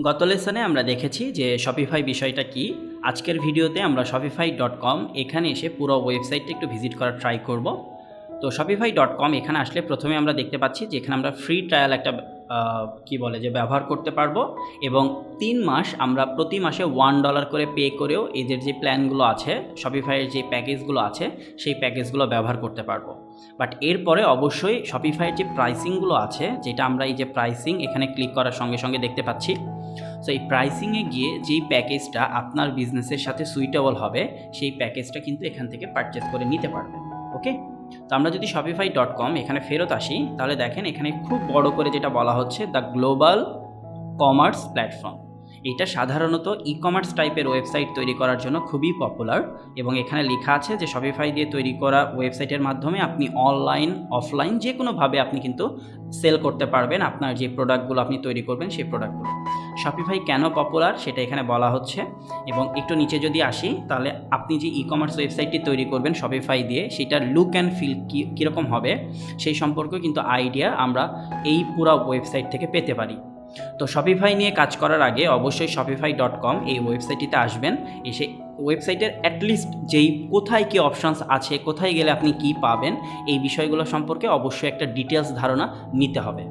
গত লেসনে আমরা দেখেছি যে শপিফাই বিষয়টা কি। আজকের ভিডিওতে আমরা shopify.com এখানে এসে পুরো ওয়েবসাইটটা একটু ভিজিট করার ট্রাই করব। তো shopify.com এখানে আসলে প্রথমে আমরা দেখতে পাচ্ছি যে এখানে আমরা ফ্রি ট্রায়াল একটা ব্যবহার করতে পারবো এবং 3 মাস আমরা প্রতি মাসে $1 করে পে করেও এদের যে প্ল্যানগুলো আছে, শপিফাইয়ের যে প্যাকেজগুলো আছে সেই প্যাকেজগুলো ব্যবহার করতে পারবো। বাট এরপরে অবশ্যই শপিফাইয়ের যে প্রাইসিংগুলো আছে, যেটা আমরা এই যে প্রাইসিং এখানে ক্লিক করার সঙ্গে সঙ্গে দেখতে পাচ্ছি। সো এই প্রাইসিংয়ে গিয়ে যেই প্যাকেজটা আপনার বিজনেসের সাথে সুইটেবল হবে সেই প্যাকেজটা কিন্তু এখান থেকে পারচেস করে নিতে পারবেন। ওকে, তো আমরা যদি shopify.com এখানে ফেরত আসি, তাহলে দেখেন এখানে খুব বড় করে যেটা বলা হচ্ছে দ্য গ্লোবাল কমার্স প্ল্যাটফর্ম। এটা সাধারণত ই কমার্স টাইপের ওয়েবসাইট তৈরি করার জন্য খুবই পপুলার এবং এখানে লেখা আছে যে শপিফাই দিয়ে তৈরি করা ওয়েবসাইটের মাধ্যমে আপনি অনলাইন অফলাইন যে কোনোভাবে আপনি কিন্তু সেল করতে পারবেন আপনার যে প্রোডাক্টগুলো আপনি তৈরি করবেন সেই প্রোডাক্টগুলো। শপিফাই কেন পপুলার সেটা এখানে বলা হচ্ছে এবং একটু নিচে যদি আসি, তাহলে আপনি যে ই কমার্স ওয়েবসাইটটি তৈরি করবেন শপিফাই দিয়ে সেটার লুক অ্যান্ড ফিল কীরকম হবে সেই সম্পর্কে কিন্তু আইডিয়া আমরা এই পুরো ওয়েবসাইট থেকে পেতে পারি। তো শপিফাই নিয়ে কাজ করার আগে অবশ্যই shopify.com এই ওয়েবসাইটটিতে আসবেন। এসে ওয়েবসাইটের অ্যাটলিস্ট যেই কোথায় কী অপশানস আছে, কোথায় গেলে আপনি কি পাবেন, এই বিষয়গুলো সম্পর্কে অবশ্যই একটা ডিটেলস ধারণা নিতে হবে।